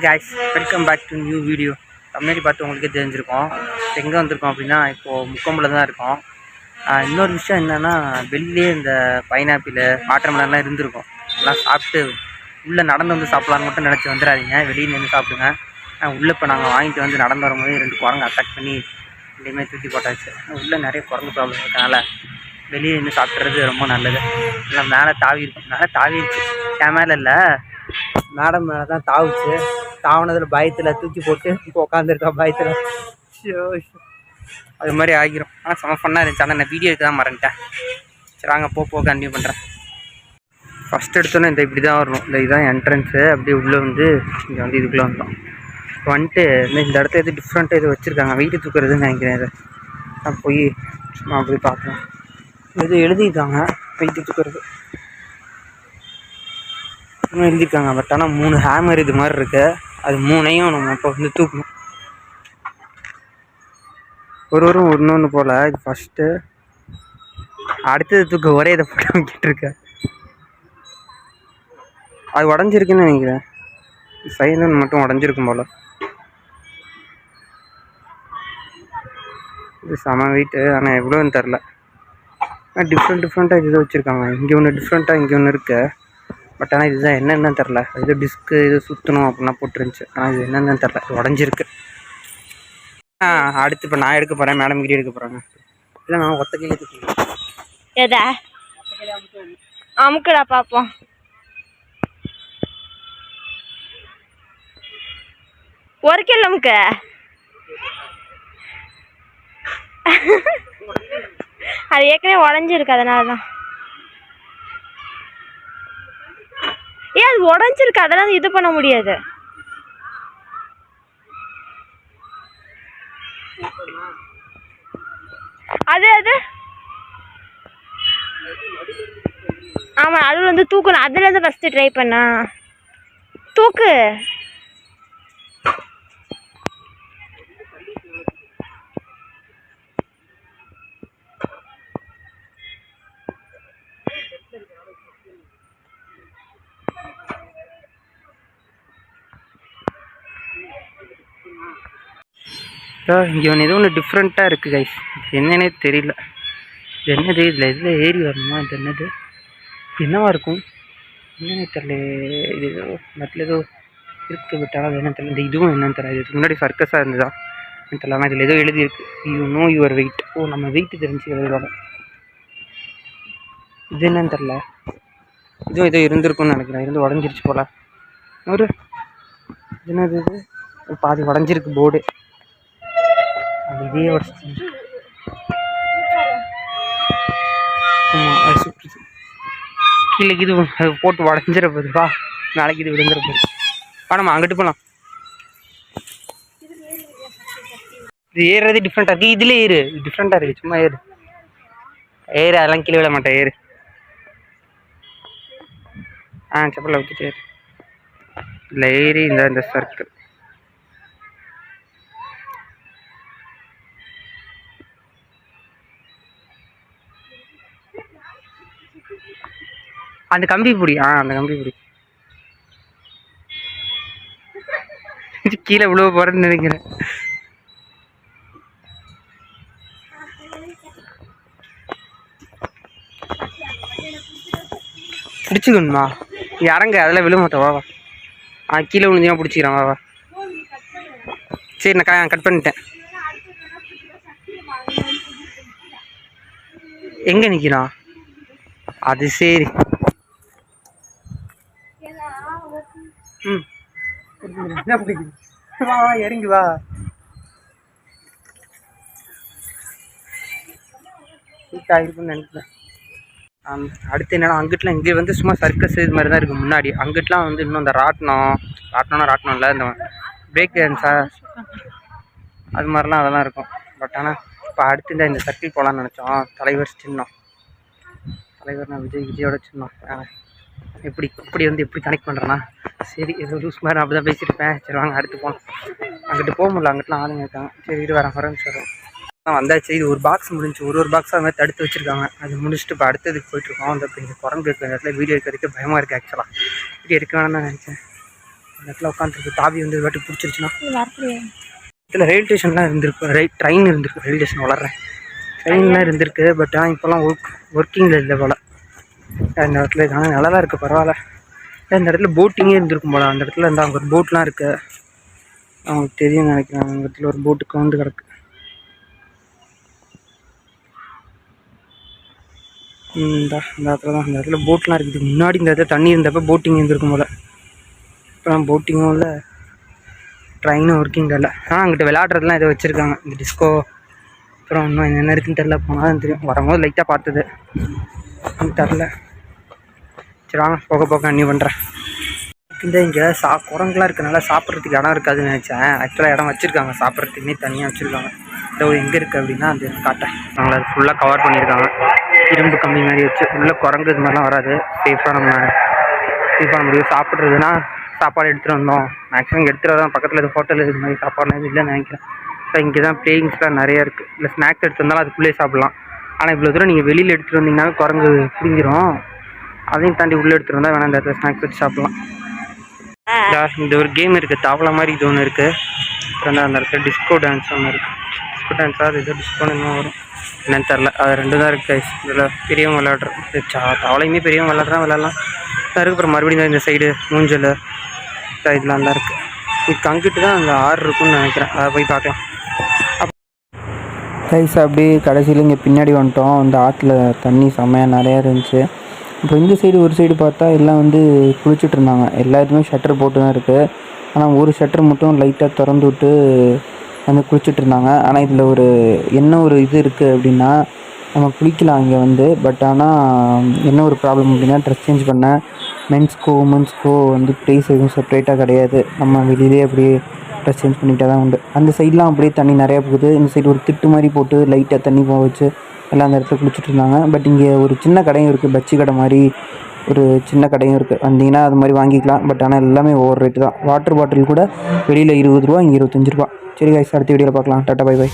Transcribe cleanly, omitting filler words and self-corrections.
guys, welcome back to new video. Tamil பார்த்து உங்களுக்கே தெரிஞ்சிருக்கோம். எங்கே வந்திருக்கோம் அப்படின்னா இப்போது முக்கொம்பில் தான் இருக்கோம். இன்னொரு விஷயம் என்னென்னா வெளியே இந்த பைனாப்பிள் வாட்டர்மெலன்லாம் இருந்திருக்கும். எல்லாம் சாப்பிட்டு உள்ளே நடந்து வந்து சாப்பிட்லான்னு மட்டும் நினச்சி வந்துடாதீங்க. வெளியே நின்று சாப்பிடுங்க. உள்ளே இப்போ நாங்கள் வாங்கிட்டு வந்து நடந்து வரும்போது 2 குரங்கு அட்டாக் பண்ணி ரெண்டுமே தூக்கி போட்டாச்சு. உள்ளே நிறைய குரங்கு ப்ராப்ளம் இருக்கனால வெளியே நின்று சாப்பிட்றது ரொம்ப நல்லது. இல்லை மேலே தாவிடுச்சு. என் மேலே இல்லை, மேடம் மேலே தான் தாவிச்சு. தாவினதில் பயத்தில் தூக்கி போட்டு இப்போ உட்காந்துருக்கா பயத்தில். அது மாதிரி ஆகிரும். ஆனால் செம்ம ஃபன்னாக இருந்துச்சு. ஆனால் நான் வீடியோ எடுக்க தான் மறந்துட்டேன். சரி வாங்க போக கண்டினியூ பண்ணுறேன். ஃபஸ்ட் எடுத்தோன்னே இந்த இப்படி தான் வரணும். இதுதான் என்ட்ரன்ஸு. அப்படியே உள்ளே வந்து இங்கே வந்து இதுக்குள்ளே வந்தோம். வந்துட்டு இந்த இடத்த எது டிஃப்ரெண்ட்டாக எது வச்சுருக்காங்க, வெயிட்டு தூக்குறதுன்னு நினைக்கிறேன். இதை நான் போய் சும்மா போய் பார்க்கலாம். இது எழுதியிருக்காங்க வெயிட்டு தூக்குறது எழுதியிருக்காங்க. பட் ஆனால் 3 ஹேமர் இது மாதிரி இருக்குது. அது 3ஐயும் நம்ம இப்போ வந்து தூக்கணும். ஒரு ஒன்று போல். இது ஃபஸ்ட்டு, அடுத்தது தூக்க ஒரே இதை போட்டு வாங்கிட்டுருக்கேன். அது உடஞ்சிருக்குன்னு நினைக்கிறேன். சைலன் மட்டும் உடஞ்சிருக்கும் போல். இது செம வெயிட்டு. ஆனால் எவ்வளோன்னு தெரில. டிஃப்ரெண்ட்டாக இது வச்சுருக்காங்க. இங்கே ஒன்று டிஃப்ரெண்ட்டாக, இங்கே ஒன்று இருக்குது. பட் ஆனால் இதுதான் என்னென்னு தெரில. இது டிஸ்க்கு இது சுற்றணும் அப்படின்னா போட்டுருந்துச்சு. ஆனால் இது என்னென்னு தெரில, இது உடஞ்சிருக்கு. அடுத்து இப்போ நான் எடுக்க போகிறேன், மேடம் கிட்டே எடுக்க போகிறாங்க. இல்லை நான் ஒத்த கையில் தூக்கி எதா அமுக்குடா பார்ப்போம். ஒரு கிலோ அமுக்கு. அது ஏற்கனவே உடஞ்சிருக்கு, அதனால தான். அது உடஞ்சிருக்கு, அதெல்லாம் இது பண்ண முடியாது. அது ஆமாம், அது வந்து தூக்கணும். அதுலேருந்து ஃபஸ்ட்டு ட்ரை பண்ணா தூக்கு. இங்கே ஒன்று ஏதோ ஒன்று டிஃப்ரெண்ட்டாக இருக்குது கைஸ். என்னன்னே தெரியல. இது என்னது? இதில் ஏறி வரணுமா? இது என்னது? என்னவா இருக்கும்? என்னன்னே தெரியல. இது ஏதோ மட்டில் ஏதோ இருக்குது. பட் ஆனால் என்னன்னு தெரியல. இந்த இதுவும் என்னன்னு தெரியல. இதுக்கு முன்னாடி சர்க்கஸாக இருந்ததா தெரியல. இதில் ஏதோ எழுதியிருக்கு, யூ நோ யுவர் வெயிட். நம்ம வெயிட்டு தெரிஞ்சு எழுதுவாங்க. இது என்னன்னு தெரில. இதுவும் ஏதோ இருந்திருக்குன்னு நினைக்கிறேன். இருந்து உடஞ்சிருச்சு போல். ஒரு என்னது இது? பாதி உடஞ்சிருக்கு போர்டு. இதே உடச்சி அது சுற்றுச்சு கீழே. இது அது போட்டு உடஞ்சிட போகுதுப்பா. நாளைக்கு இது விழுந்துட போகுது. நம்ம அங்கிட்டு போகலாம். இது ஏறுறது டிஃப்ரெண்ட்டாக இருக்குது. இதில் ஏறு டிஃப்ரெண்ட்டாக இருக்குது. சும்மா ஏறு அதெல்லாம் கீழே விட மாட்டேன். ஏறு. செப்பலில் வச்சுட்டு ஏறு. இல்லை ஏறி இந்த சர்க்கிள். அந்த கம்பி பிடி. அந்த கம்பி பிடி. கீழே விழுவ போகிறேன்னு நினைக்கிறேன். பிடிச்சிக்கணுமா? இறங்க, அதெல்லாம் விழுவ மாட்டேன். வா கீழே விழுந்தினா பிடிச்சிக்கிறேன். வா சரி, நான் கட் பண்ணிட்டேன். எங்கே நிற்கிறான்? அது சரி. என்ன பிடிக்குது? வா இறங்கி வா. இருக்குன்னு நினைக்கிறேன். அடுத்து என்னன்னா, அங்கிட்டலாம் இங்கே வந்து சும்மா சர்க்கஸ் இது மாதிரி தான் இருக்குது. முன்னாடி அங்கிட்டலாம் வந்து இன்னும் இந்த ராட்டினம் இல்லை, இந்த பிரேக் டான்ஸா அது மாதிரிலாம் அதெல்லாம் இருக்கும். பட் ஆனால் இப்போ அடுத்து இந்த சர்க்கிள் போகலான்னு நினச்சோம். தலைவர் நான் விஜயோட சின்னம். இப்படி வந்து எப்படி கனெக்ட் பண்ணுறேன்னா, சரி ஏதோ லூஸ் மாதிரி அப்படி தான் பேசியிருப்பேன். சரி வாங்க அடுத்து போகலாம். அங்கிட்டு போக முடியல, அங்கிட்டலாம் ஆளுங்க இருக்காங்க. சரி இது வரேன்னு சொல்கிறேன். வந்தாச்சு. இது ஒரு பாக்ஸ் முடிஞ்சு, ஒரு பாக்ஸாக அது மாதிரி தடுத்து வச்சுருக்காங்க. அது முடிச்சுட்டு இப்போ அடுத்ததுக்கு போயிட்டுருக்கோம். அந்த இப்போ இந்த குரங்கு இருக்கிற இடத்துல வீடியோ எடுக்கிறதுக்கு பயமாக இருக்குது. ஆக்சுவலாக வீடியோ எடுக்க வேணாம்னு தான் நினச்சேன். அந்த இடத்துல உட்காந்துருக்கு. தாவி வந்து வாட்டி பிடிச்சிருச்சுன்னா வரலையே. இதில் ரயில் ஸ்டேஷன்லாம் இருந்திருக்கு, ட்ரெயின் இருந்திருக்கு, ரயில்வே ஸ்டேஷன் வளர்றேன் ட்ரெயின்லாம் இருந்திருக்கு. பட் ஆனால் இப்போலாம் ஒர்க்கிங்கில் இல்லை போல் இந்த இடத்துல. ஆனால் நல்லா தான் இருக்குது, பரவாயில்ல. இந்த இடத்துல போட்டிங்கே இருந்திருக்கும் போல். அந்த இடத்துல இருந்தால் அங்கே ஒரு போட்லாம் இருக்குது, அவங்களுக்கு தெரியும்னு நினைக்கிறேன். அந்த இடத்துல ஒரு போட்டு கவுந்து கிடக்கு. இந்த இடத்துல தான், இந்த இடத்துல போட்லாம் இருக்குது. முன்னாடி இந்த இடத்துல தண்ணி இருந்தப்போ போட்டிங் இருந்திருக்கும் போல். இப்போலாம் போட்டிங்கும் இல்லை, ட்ரெயினும் ஒர்க்கிங் இல்லை. ஆனால் அங்கிட்ட விளையாடுறதுலாம் ஏதோ வச்சுருக்காங்க, இந்த டிஸ்கோ. அப்புறம் இன்னும் என்ன இருக்குன்னு தெரில, போனால் தான் தெரியும். வரும்போது லைட்டாக பார்த்தது தெரில. சரி வாங்க போக போக கன்னியூ பண்ணுறேன். இந்த இங்கே குரங்குலாம் இருக்கனால சாப்பிட்றதுக்கு இடம் இருக்காதுன்னு நினச்சேன். ஆக்சுவலாக இடம் வச்சுருக்காங்க, சாப்பிட்றதுக்குன்னே தனியாக வச்சுருக்காங்க. இதோ எங்கே இருக்குது அப்படின்னா அந்த காட்டேன். அவங்கள அது ஃபுல்லாக கவர் பண்ணியிருக்காங்க, இரும்பு கம்பி மாதிரி வச்சு. உள்ளே குரங்கு இது மாதிரிலாம் வராது, சேஃபாக நம்ம இது பண்ண முடியும். சாப்பிட்றதுனா சாப்பாடு எடுத்துகிட்டு வந்தோம், மேக்ஸிமம் எடுத்துகிட்டு வரோம். பக்கத்தில் இது ஹோட்டல் இது மாதிரி சாப்பாடுலாம் இல்லைன்னு நினைக்கிறேன். இப்போ இங்கே தான் பிளேயிங்ஸ்லாம் நிறையா இருக்குது. இல்லை ஸ்நாக்ஸ் எடுத்து வந்தாலும் அதுக்குள்ளேயே சாப்பிட்லாம். ஆனால் இவ்வளோ தூரம் நீங்கள் வெளியில் எடுத்துகிட்டு வந்தீங்கன்னா குரங்கு பிடிங்கிரும். அதையும் தாண்டி உள்ளே எடுத்துகிட்டு வந்தால் வேணாம், இந்த இடத்துல ஸ்நாக்ஸ் வச்சு சாப்பிட்லாம். இந்த ஒரு கேம் இருக்குது, தவளை மாதிரி இது ஒன்று இருக்குது. அப்புறம் அந்த இடத்துல டிஸ்கோ டான்ஸ் ஒன்று இருக்குது. டிஸ்கோ டான்ஸாக அது ஏதோ டிஸ்கோன்னு என்ன வரும் என்னன்னு தெரில. அது ரெண்டு தான் இருக்குது. இதில் பெரியவங்க விளையாடுறது, தவளையுமே பெரியவங்க விளையாடலாம். இருக்குது. அப்புறம் மறுபடியும் இந்த சைடு மூஞ்சல் இதெல்லாம் தான் இருக்குது. இதுக்கு அங்கிட்டு தான் அந்த ஆறு இருக்குன்னு நினைக்கிறேன், அதை போய் பார்க்கலாம். கைஸ் அப்படியே கடைசியில் இங்கே பின்னாடி வந்துட்டோம். இந்த ஆற்றுல தண்ணி செம்மையாக நிறையா இருந்துச்சு. அப்புறம் இந்த சைடு ஒரு சைடு பார்த்தா எல்லாம் வந்து குளிச்சுட்டு இருந்தாங்க. எல்லா இதுவுமே ஷட்டர் போட்டு தான் இருக்குது. ஆனால் ஒரு ஷட்டர் மட்டும் லைட்டாக திறந்து விட்டு வந்து குளிச்சுட்டு இருந்தாங்க. ஆனால் இதில் என்ன ஒரு இது இருக்குது அப்படின்னா, நம்ம குளிக்கலாம் இங்கே வந்து. பட் ஆனால் என்ன ஒரு ப்ராப்ளம் அப்படின்னா, ட்ரெஸ் சேஞ்ச் பண்ண மென்ஸ்க்கோ உமன்ஸ்க்கோ வந்து ப்ளேஸ் எதுவும் செப்ரேட்டாக கிடையாது. நம்ம வெளியிலே அப்படியே ட்ரெஸ் சேஞ்ச் பண்ணிக்கிட்டே தான் உண்டு. அந்த சைட்லாம் அப்படியே தண்ணி நிறையா போகுது. இந்த சைடு ஒரு திட்டு மாதிரி போட்டு லைட்டாக தண்ணி போக வச்சு எல்லாம் அந்த இடத்துல குளிச்சுட்டு இருந்தாங்க. பட் இங்கே ஒரு சின்ன கடையும் இருக்குது, பஜ்ஜி கடை மாதிரி ஒரு சின்ன கடையும் இருக்குது. வந்தீங்கன்னா அது மாதிரி வாங்கிக்கலாம். பட் ஆனால் எல்லாமே ஓவர் ரேட்டு தான். வாட்டர் பாட்டில் கூட வெளியில் 20 ரூபா, இங்கே 25 ரூபா. சரி கைஸ், அடுத்த வீடியோவில் பார்க்கலாம். Tata bye by.